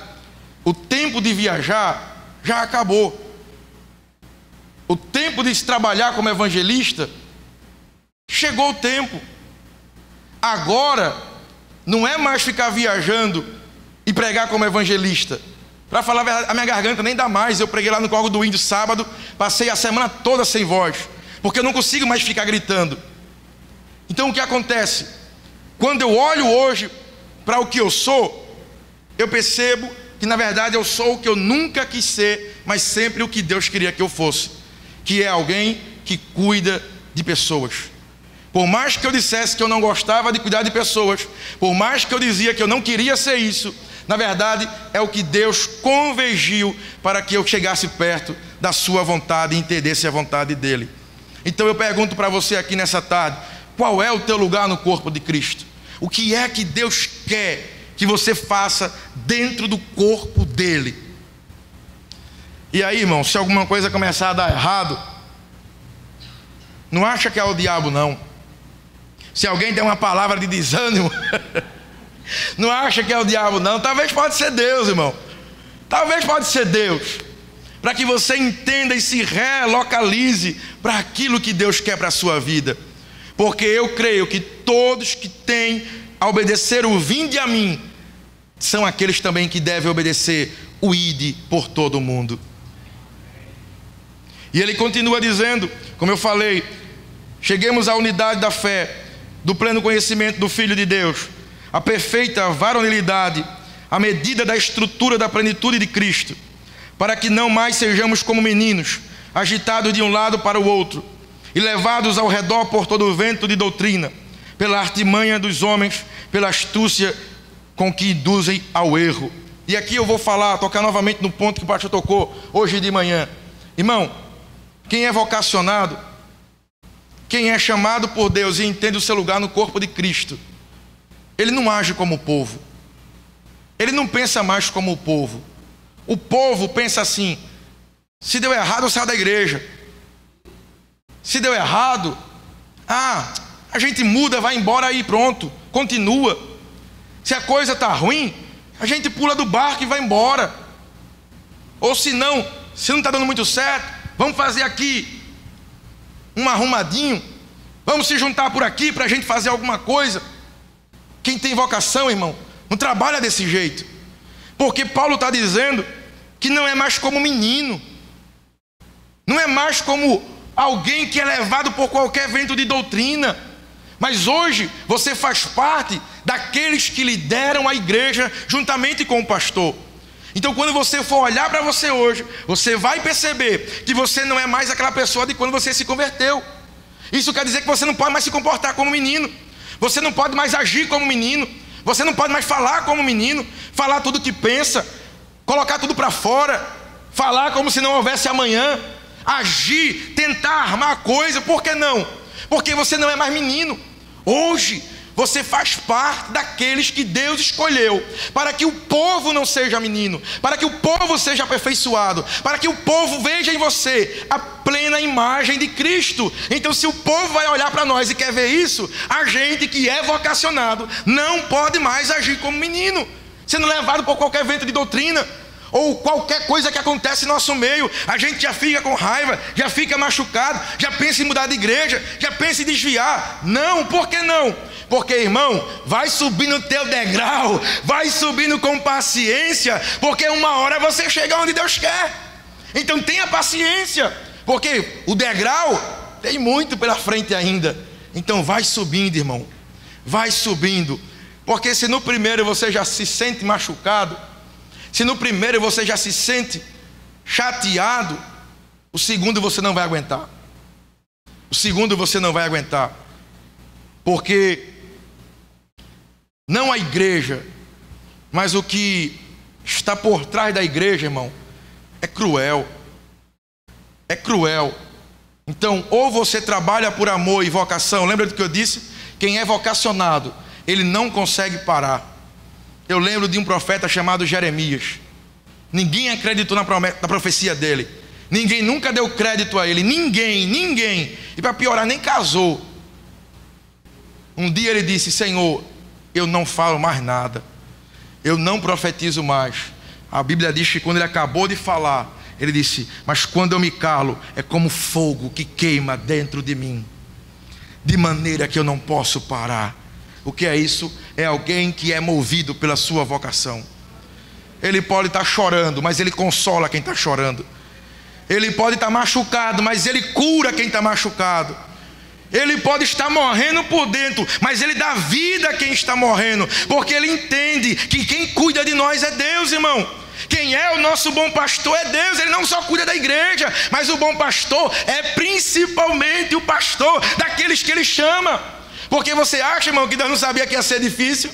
S1: o tempo de viajar já acabou. O tempo de se trabalhar como evangelista, chegou o tempo. Agora não é mais ficar viajando e pregar como evangelista. Para falar a verdade, a minha garganta nem dá mais. Eu preguei lá no Corgo do Índio sábado, passei a semana toda sem voz, porque eu não consigo mais ficar gritando. Então o que acontece? Quando eu olho hoje para o que eu sou, eu percebo que na verdade eu sou o que eu nunca quis ser, mas sempre o que Deus queria que eu fosse, que é alguém que cuida de pessoas. Por mais que eu dissesse que eu não gostava de cuidar de pessoas, por mais que eu dizia que eu não queria ser isso, na verdade é o que Deus convergiu para que eu chegasse perto da sua vontade e entendesse a vontade dele. Então eu pergunto para você aqui nessa tarde: qual é o teu lugar no corpo de Cristo? O que é que Deus quer que você faça dentro do corpo dele? E aí, irmão, se alguma coisa começar a dar errado, não acha que é o diabo não. Se alguém der uma palavra de desânimo, não acha que é o diabo não. Talvez pode ser Deus, irmão. Talvez pode ser Deus, para que você entenda e se relocalize para aquilo que Deus quer para a sua vida. Porque eu creio que todos que têm a obedecer o vinde a mim, são aqueles também que devem obedecer o ide por todo o mundo. E ele continua dizendo, como eu falei: cheguemos à unidade da fé, do pleno conhecimento do Filho de Deus, a perfeita varonilidade, a medida da estrutura da plenitude de Cristo, para que não mais sejamos como meninos, agitados de um lado para o outro, e levados ao redor por todo o vento de doutrina, pela artimanha dos homens, pela astúcia com que induzem ao erro. E aqui eu vou tocar novamente no ponto que o pastor tocou hoje de manhã. Irmão, quem é vocacionado, quem é chamado por Deus e entende o seu lugar no corpo de Cristo, ele não age como o povo, ele não pensa mais como o povo. O povo pensa assim: se deu errado, eu saio da igreja. Se deu errado, a gente muda, vai embora aí, pronto, continua. Se a coisa está ruim, a gente pula do barco e vai embora. Ou se não está dando muito certo, vamos fazer aqui um arrumadinho, vamos se juntar por aqui para a gente fazer alguma coisa. Quem tem vocação, irmão, não trabalha desse jeito, porque Paulo está dizendo que não é mais como menino, não é mais como alguém que é levado por qualquer vento de doutrina, mas hoje você faz parte daqueles que lideram a igreja juntamente com o pastor. Então, quando você for olhar para você hoje, você vai perceber que você não é mais aquela pessoa de quando você se converteu. Isso quer dizer que você não pode mais se comportar como menino, você não pode mais agir como menino, você não pode mais falar como menino, falar tudo que pensa, colocar tudo para fora, falar como se não houvesse amanhã, agir, tentar armar coisa. Por que não? Porque você não é mais menino. Hoje você faz parte daqueles que Deus escolheu para que o povo não seja menino, para que o povo seja aperfeiçoado, para que o povo veja em você a plena imagem de Cristo. Então, se o povo vai olhar para nós e quer ver isso, a gente que é vocacionado não pode mais agir como menino, sendo levado por qualquer vento de doutrina ou qualquer coisa que acontece em nosso meio. A gente já fica com raiva, já fica machucado, já pensa em mudar de igreja, já pensa em desviar. Não, por que não? Porque, irmão, vai subindo o teu degrau, vai subindo com paciência, porque uma hora você chega onde Deus quer. Então tenha paciência, porque o degrau tem muito pela frente ainda. Então vai subindo, irmão, vai subindo, porque se no primeiro você já se sente machucado, se no primeiro você já se sente chateado, o segundo você não vai aguentar. O segundo você não vai aguentar, porque não a igreja, mas o que está por trás da igreja, irmão, é cruel. É cruel. Então, ou você trabalha por amor e vocação. Lembra do que eu disse? Quem é vocacionado, ele não consegue parar. Eu lembro de um profeta chamado Jeremias. Ninguém acreditou na profecia dele. Ninguém nunca deu crédito a ele. Ninguém. E para piorar, nem casou. Um dia ele disse: Senhor, eu não falo mais nada, eu não profetizo mais. A Bíblia diz que quando ele acabou de falar, ele disse: mas quando eu me calo, é como fogo que queima dentro de mim, de maneira que eu não posso parar. O que é isso? É alguém que é movido pela sua vocação. Ele pode estar chorando, mas ele consola quem está chorando. Ele pode estar machucado, mas ele cura quem está machucado. Ele pode estar morrendo por dentro, mas ele dá vida a quem está morrendo, porque ele entende que quem cuida de nós é Deus, irmão. Quem é o nosso bom pastor é Deus. Ele não só cuida da igreja, mas o bom pastor é principalmente o pastor daqueles que ele chama. Porque você acha, irmão, que Deus não sabia que ia ser difícil?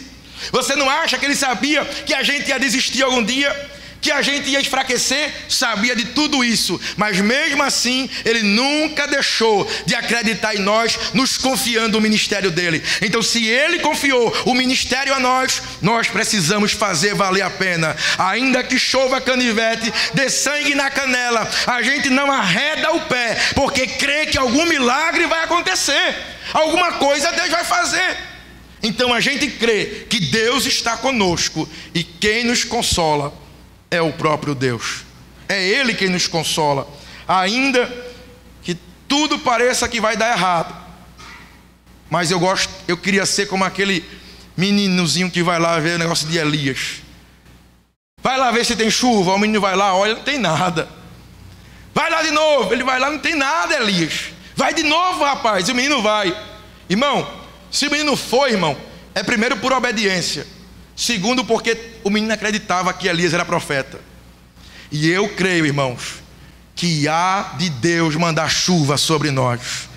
S1: Você não acha que ele sabia que a gente ia desistir algum dia? Que a gente ia enfraquecer? Sabia de tudo isso, mas mesmo assim ele nunca deixou de acreditar em nós, nos confiando o ministério dele. Então, se ele confiou o ministério a nós, nós precisamos fazer valer a pena. Ainda que chova canivete, dê sangue na canela, a gente não arreda o pé, porque crê que algum milagre vai acontecer, alguma coisa Deus vai fazer. Então a gente crê que Deus está conosco, e quem nos consola é o próprio Deus. É Ele quem nos consola. Ainda que tudo pareça que vai dar errado, mas eu queria ser como aquele meninozinho que vai lá ver o negócio de Elias. Vai lá ver se tem chuva. O menino vai lá, olha, não tem nada. Vai lá de novo. Ele vai lá, não tem nada, Elias. Vai de novo, rapaz. E o menino vai. Irmão, se o menino foi, irmão, é primeiro por obediência, segundo porque o menino acreditava que Elias era profeta. E eu creio, irmãos, que há de Deus mandar chuva sobre nós.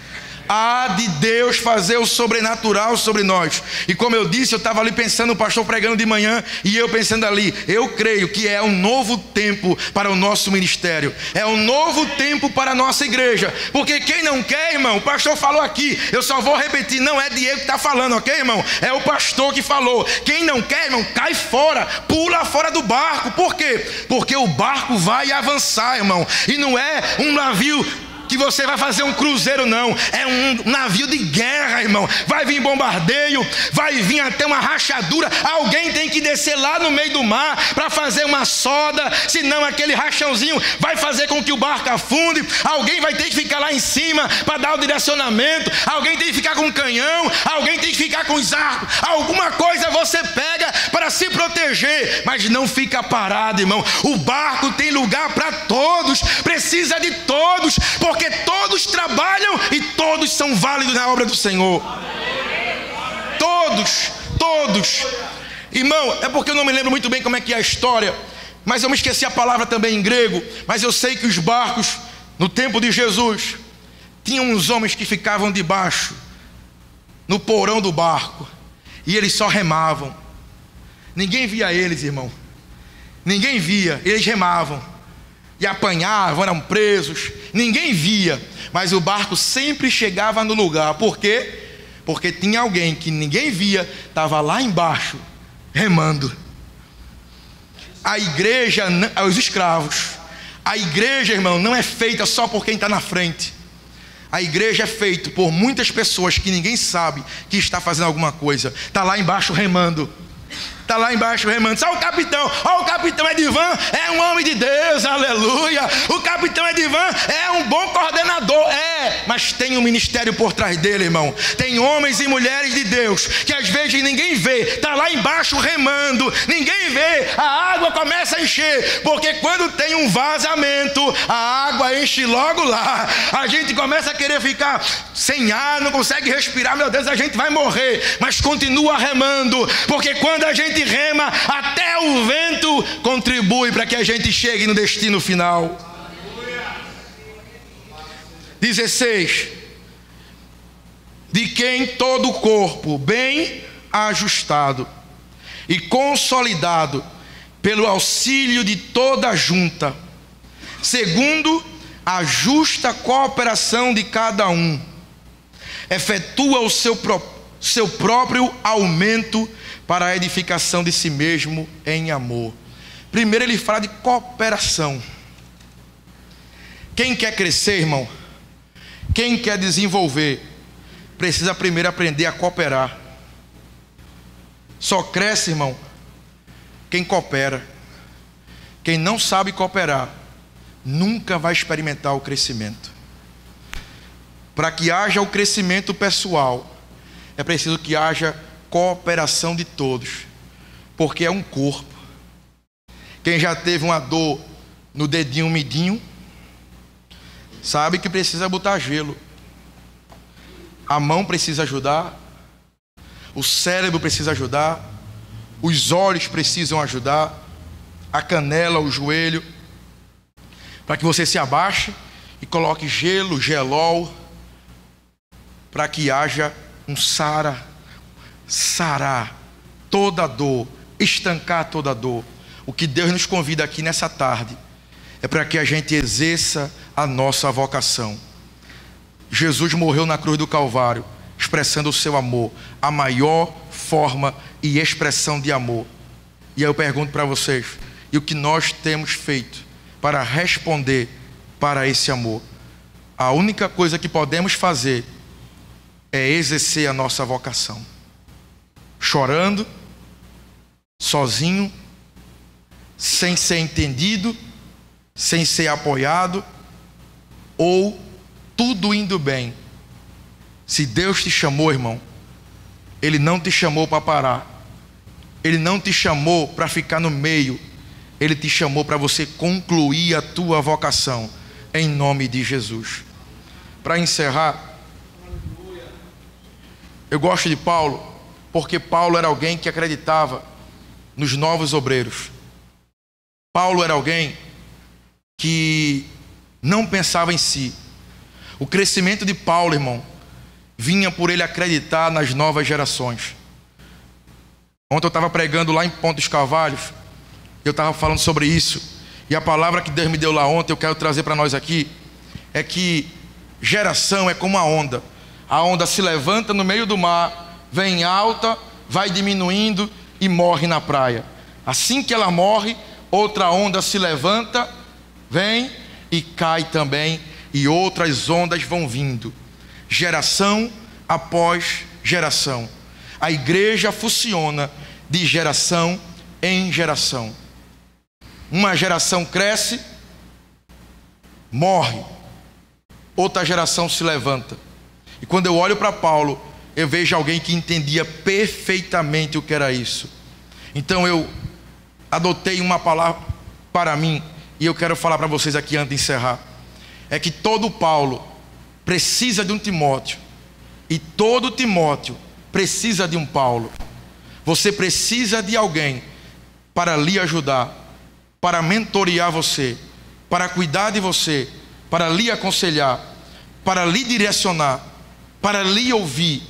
S1: Há de Deus fazer o sobrenatural sobre nós. E como eu disse, eu estava ali pensando, o pastor pregando de manhã, e eu pensando ali, eu creio que é um novo tempo para o nosso ministério, é um novo tempo para a nossa igreja. Porque quem não quer, irmão, o pastor falou aqui, eu só vou repetir, não é Diego que está falando, ok, irmão? É o pastor que falou. Quem não quer, irmão, cai fora, pula fora do barco. Por quê? Porque o barco vai avançar, irmão, e não é um navio que você vai fazer um cruzeiro, não. É um navio de guerra, irmão. Vai vir bombardeio, vai vir até uma rachadura. Alguém tem que descer lá no meio do mar para fazer uma solda, senão aquele rachãozinho vai fazer com que o barco afunde. Alguém vai ter que ficar lá em cima para dar o direcionamento. Alguém tem que ficar com o canhão, alguém tem que ficar com os arcos. Alguma coisa você pega para se proteger, mas não fica parado, irmão. O barco tem lugar para todos, precisa de todos, porque todos trabalham e todos são válidos na obra do Senhor. Todos. Irmão, é porque eu não me lembro muito bem como é que é a história, mas eu me esqueci a palavra também em grego. Mas eu sei que os barcos, no tempo de Jesus, tinham uns homens que ficavam debaixo, no porão do barco, e eles só remavam. Ninguém via eles, irmão. Ninguém via, eles remavam. E apanhavam, eram presos. Ninguém via, mas o barco sempre chegava no lugar. Por quê? Porque tinha alguém que ninguém via, estava lá embaixo, remando. A igreja, os escravos. A igreja, irmão, não é feita só por quem está na frente. A igreja é feita por muitas pessoas que ninguém sabe que está fazendo alguma coisa. Está lá embaixo remando. Está lá embaixo remando. Só o capitão Edivan é um homem de Deus, aleluia. O capitão Edivan é um bom coordenador, mas tem um ministério por trás dele, irmão. Tem homens e mulheres de Deus que às vezes ninguém vê, está lá embaixo remando, ninguém vê, a água começa a encher, porque quando tem um vazamento, a água enche logo lá. A gente começa a querer ficar sem ar, não consegue respirar, meu Deus, a gente vai morrer, mas continua remando, porque quando a gente rema, até o vento contribui para que a gente chegue no destino final. 16. De quem todo o corpo bem ajustado e consolidado pelo auxílio de toda a junta, segundo a justa cooperação de cada um, efetua o seu próprio aumento para a edificação de si mesmo em amor. Primeiro ele fala de cooperação. Quem quer crescer, irmão, quem quer desenvolver, precisa primeiro aprender a cooperar. Só cresce, irmão, quem coopera. Quem não sabe cooperar, nunca vai experimentar o crescimento. Para que haja o crescimento pessoal, é preciso que haja cooperação de todos, porque é um corpo. Quem já teve uma dor no dedinho midinho, sabe que precisa botar gelo. A mão precisa ajudar, o cérebro precisa ajudar, os olhos precisam ajudar, a canela, o joelho, para que você se abaixe e coloque gelo, gelol, para que haja um sarar toda a dor, estancar toda a dor. O que Deus nos convida aqui nessa tarde é para que a gente exerça a nossa vocação. Jesus morreu na cruz do Calvário, expressando o seu amor, a maior forma e expressão de amor. E aí eu pergunto para vocês, e o que nós temos feito para responder para esse amor? A única coisa que podemos fazer é exercer a nossa vocação. Chorando, sozinho, sem ser entendido, sem ser apoiado, ou tudo indo bem. Se Deus te chamou, irmão, Ele não te chamou para parar, Ele não te chamou para ficar no meio, Ele te chamou para você concluir a tua vocação, em nome de Jesus. Para encerrar, eu gosto de Paulo, porque Paulo era alguém que acreditava nos novos obreiros. Paulo era alguém que não pensava em si. O crescimento de Paulo, irmão, vinha por ele acreditar nas novas gerações. Ontem eu estava pregando lá em Pontos Carvalhos, eu estava falando sobre isso, e a palavra que Deus me deu lá ontem, eu quero trazer para nós aqui, é que geração é como a onda. A onda se levanta no meio do mar, vem alta, vai diminuindo e morre na praia. Assim que ela morre, outra onda se levanta, vem e cai também, e outras ondas vão vindo, geração após geração. A igreja funciona de geração em geração. Uma geração cresce, morre, outra geração se levanta. E quando eu olho para Paulo, eu vejo alguém que entendia perfeitamente o que era isso. Então eu adotei uma palavra para mim, e eu quero falar para vocês aqui antes de encerrar. É que todo Paulo precisa de um Timóteo, e todo Timóteo precisa de um Paulo. Você precisa de alguém para lhe ajudar, para mentorear você, para cuidar de você, para lhe aconselhar, para lhe direcionar, para lhe ouvir,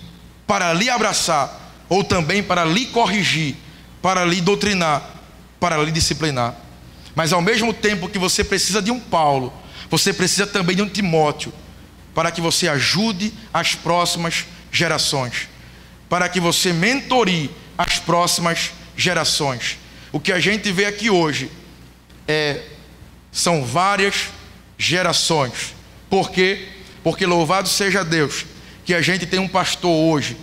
S1: para lhe abraçar, ou também para lhe corrigir, para lhe doutrinar, para lhe disciplinar. Mas ao mesmo tempo que você precisa de um Paulo, você precisa também de um Timóteo, para que você ajude as próximas gerações, para que você mentorie as próximas gerações. O que a gente vê aqui hoje são várias gerações. Por quê? Porque louvado seja Deus que a gente tem um pastor hoje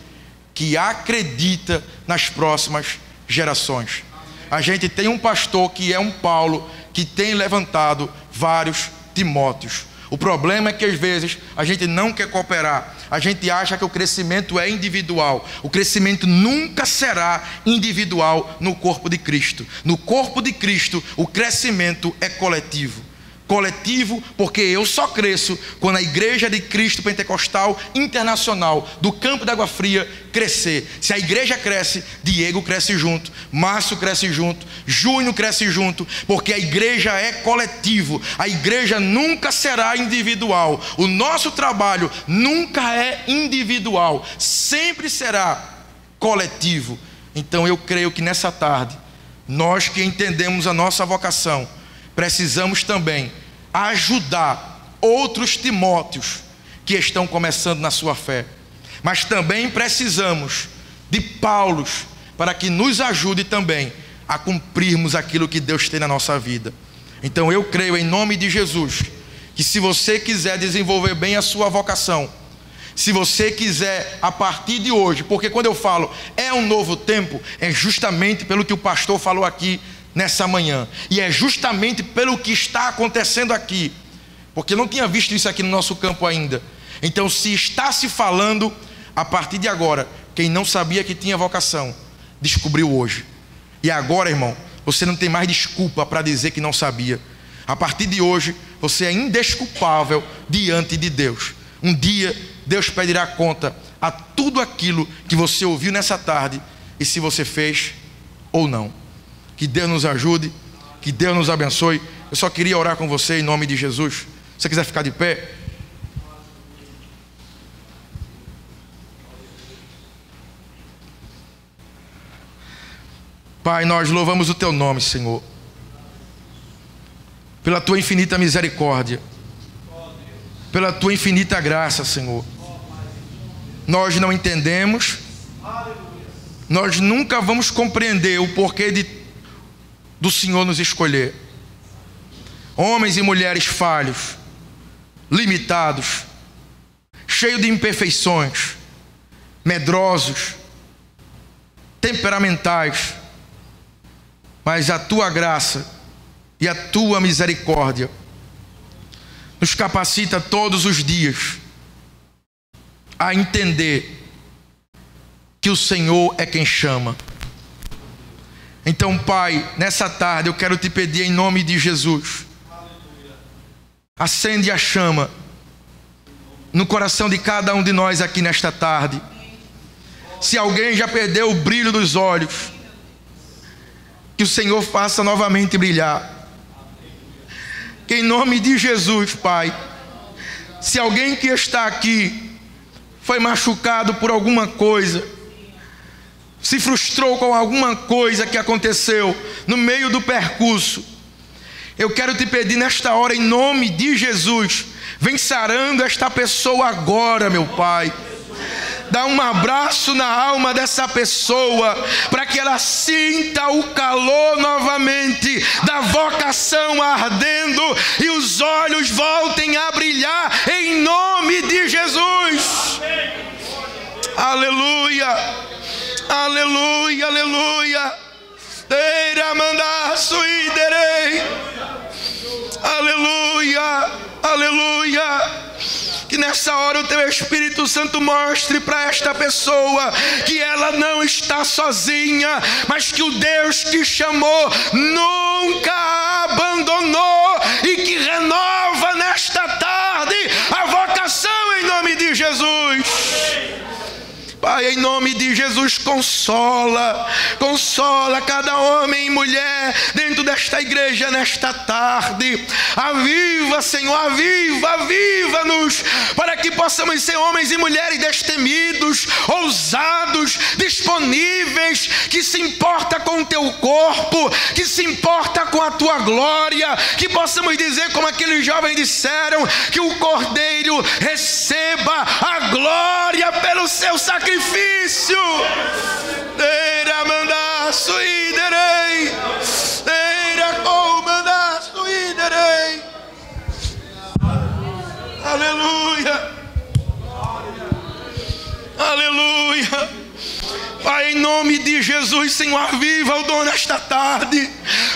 S1: que acredita nas próximas gerações. A gente tem um pastor que é um Paulo, que tem levantado vários Timóteos. O problema é que às vezes a gente não quer cooperar. A gente acha que o crescimento é individual. O crescimento nunca será individual no corpo de Cristo. No corpo de Cristo, o crescimento é coletivo. Coletivo, porque eu só cresço quando a Igreja de Cristo Pentecostal Internacional do Campo da Água Fria crescer. Se a igreja cresce, Diego cresce junto, Márcio cresce junto, Júnior cresce junto, porque a igreja é coletivo. A igreja nunca será individual. O nosso trabalho nunca é individual, sempre será coletivo. Então eu creio que nessa tarde, nós que entendemos a nossa vocação, precisamos também ajudar outros Timóteos que estão começando na sua fé. Mas também precisamos de Paulos para que nos ajude também a cumprirmos aquilo que Deus tem na nossa vida. Então eu creio em nome de Jesus que se você quiser desenvolver bem a sua vocação, se você quiser a partir de hoje, porque quando eu falo é um novo tempo, é justamente pelo que o pastor falou aqui nessa manhã, e é justamente pelo que está acontecendo aqui, porque eu não tinha visto isso aqui no nosso campo ainda. Então, se está se falando, a partir de agora, quem não sabia que tinha vocação, descobriu hoje. E agora, irmão, você não tem mais desculpa para dizer que não sabia. A partir de hoje, você é indesculpável diante de Deus. Um dia, Deus pedirá conta a tudo aquilo que você ouviu nessa tarde, e se você fez ou não. Que Deus nos ajude, que Deus nos abençoe. Eu só queria orar com você em nome de Jesus. Se você quiser ficar de pé. Pai, nós louvamos o Teu nome, Senhor, pela Tua infinita misericórdia, pela Tua infinita graça, Senhor. Nós não entendemos, nós nunca vamos compreender o porquê do Senhor nos escolher. Homens e mulheres falhos, limitados, cheios de imperfeições, medrosos, temperamentais, mas a Tua graça e a Tua misericórdia nos capacita todos os dias a entender que o Senhor é quem chama. Então, Pai, nessa tarde eu quero te pedir em nome de Jesus, acende a chama no coração de cada um de nós aqui nesta tarde. Se alguém já perdeu o brilho dos olhos, que o Senhor faça novamente brilhar. Que em nome de Jesus, Pai, se alguém que está aqui foi machucado por alguma coisa, se frustrou com alguma coisa que aconteceu no meio do percurso, eu quero te pedir nesta hora, em nome de Jesus, vem sarando esta pessoa agora, meu Pai. Dá um abraço na alma dessa pessoa, para que ela sinta o calor novamente da vocação ardendo e os olhos voltem a brilhar em nome de Jesus. Aleluia. Aleluia, aleluia. Aleluia, aleluia. Que nessa hora o Teu Espírito Santo mostre para esta pessoa que ela não está sozinha, mas que o Deus que chamou nunca a abandonou e que renova nesta tarde a vocação em nome de Jesus. Pai, em nome de Jesus, consola cada homem e mulher dentro desta igreja nesta tarde. Aviva, Senhor, aviva-nos, para que possamos ser homens e mulheres destemidos, ousados, disponíveis, que se importa com o teu corpo, que se importa com a tua glória, que possamos dizer como aqueles jovens disseram, que o Cordeiro receba a glória pelo seu sacrifício. Eira mandar suiderei, eira comandar suiderei. Aleluia, aleluia. Pai, em nome de Jesus, Senhor, aviva o dom nesta tarde.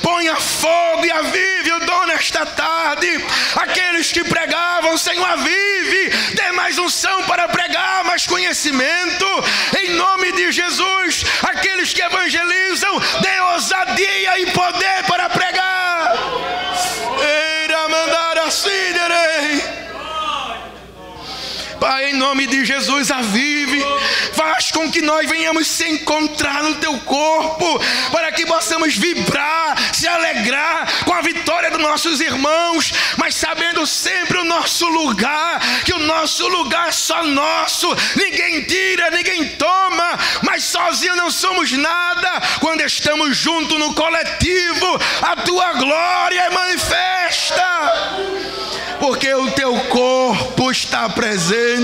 S1: Ponha fogo e avive o dom nesta tarde. Aqueles que pregavam, Senhor, avive. Dê mais unção para pregar, mais conhecimento. Em nome de Jesus, aqueles que evangelizam, dê ousadia e poder para pregar. Eira mandar assim, derei. Pai, em nome de Jesus, avive, faz com que nós venhamos se encontrar no teu corpo, para que possamos vibrar, se alegrar com a vitória dos nossos irmãos, mas sabendo sempre o nosso lugar, que o nosso lugar é só nosso, ninguém tira, ninguém toma, mas sozinho não somos nada. Quando estamos juntos no coletivo, a tua glória é manifesta, porque o teu corpo está presente.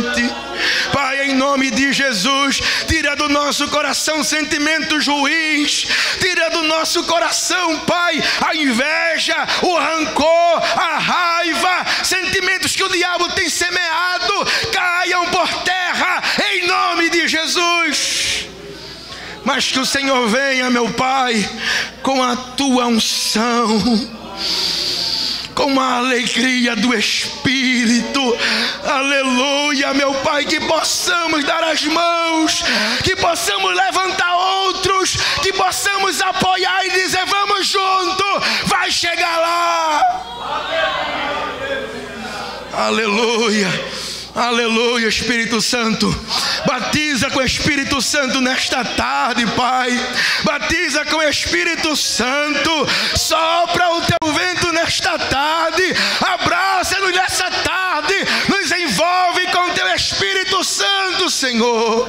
S1: Pai, em nome de Jesus, tira do nosso coração sentimentos ruins, tira do nosso coração, Pai, a inveja, o rancor, a raiva, sentimentos que o diabo tem semeado, caiam por terra, em nome de Jesus. Mas que o Senhor venha, meu Pai, com a tua unção, com a alegria do Espírito, aleluia, meu Pai, que possamos dar as mãos, que possamos levantar outros, que possamos apoiar e dizer: vamos junto, vai chegar lá. Aleluia. Aleluia, Espírito Santo, batiza com o Espírito Santo nesta tarde, Pai, batiza com o Espírito Santo, sopra o teu vento nesta tarde, abraça-nos nessa tarde, nos envolve com o teu Espírito Santo, Senhor.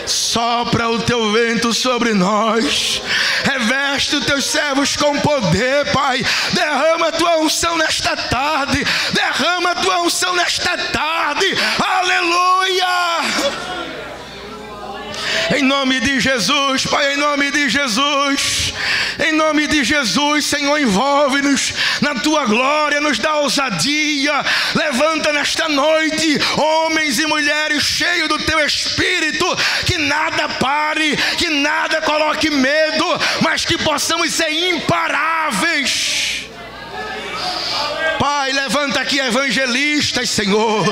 S1: Sopra o teu vento sobre nós, reveste os teus servos com poder, Pai. Derrama a tua unção nesta tarde, derrama a tua unção nesta tarde, aleluia. Em nome de Jesus, Pai, em nome de Jesus, em nome de Jesus, Senhor, envolve-nos na tua glória, nos dá ousadia. Levanta nesta noite homens e mulheres cheios do teu Espírito, que nada pare, que nada coloque medo, mas que possamos ser imparáveis. Pai, levanta aqui evangelistas, Senhor.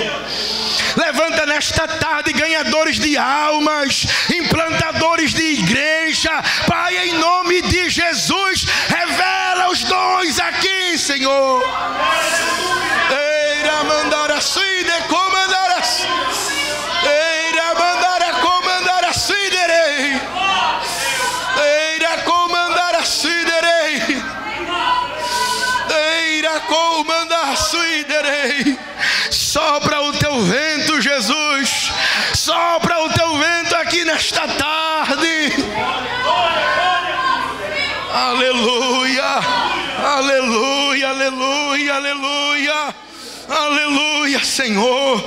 S1: Levanta nesta tarde ganhadores de almas, implantadores de igreja. Pai, em nome de Jesus, revela os dons aqui, Senhor. Eira mandar assim, de comandar assim. Eira mandar a comandar assim, derei. Eira comandar assim, derei. Eira comandar assim, derei. Sopra o teu vento, Jesus. Sopra o teu vento aqui nesta tarde. Aleluia, aleluia, aleluia, aleluia, aleluia, Senhor.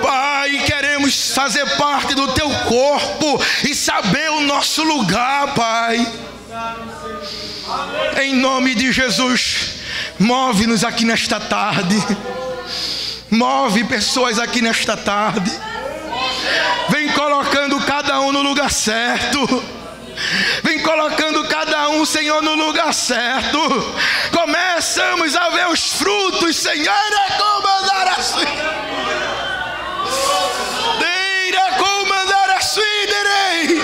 S1: Pai, queremos fazer parte do teu corpo e saber o nosso lugar, Pai. Em nome de Jesus, move-nos aqui nesta tarde. Move pessoas aqui nesta tarde. Vem colocando cada um no lugar certo. Vem colocando cada um, Senhor, no lugar certo. Começamos a ver os frutos, Senhor. Comandar assim. Comandar assim, direi.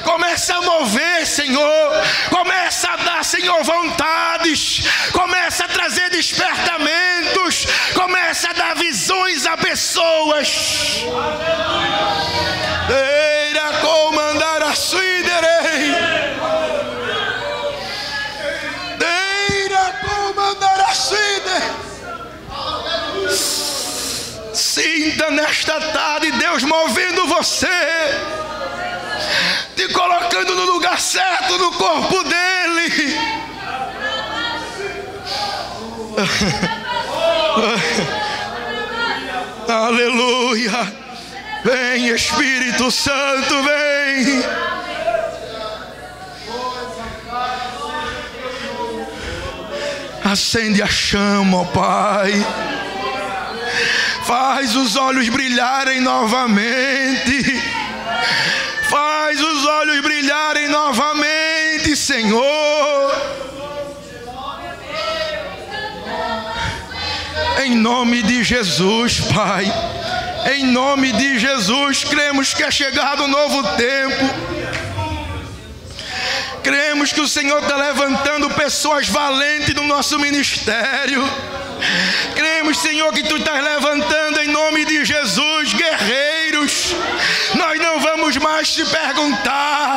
S1: Começa a mover, Senhor. Começa a dar, Senhor, vontades. Começa a trazer despertamentos. Começa a dar visões a pessoas. vida nesta tarde, Deus movendo você, te colocando no lugar certo no corpo dele. Aleluia. Vem, Espírito Santo, vem. Acende a chama, ó Pai. Faz os olhos brilharem novamente. Faz os olhos brilharem novamente, Senhor. Em nome de Jesus, Pai. Em nome de Jesus, cremos que é chegado um novo tempo. Cremos que o Senhor está levantando pessoas valentes no nosso ministério. Cremos, Senhor, que Tu estás levantando em nome de Jesus guerreiros. Nós não vamos mais te perguntar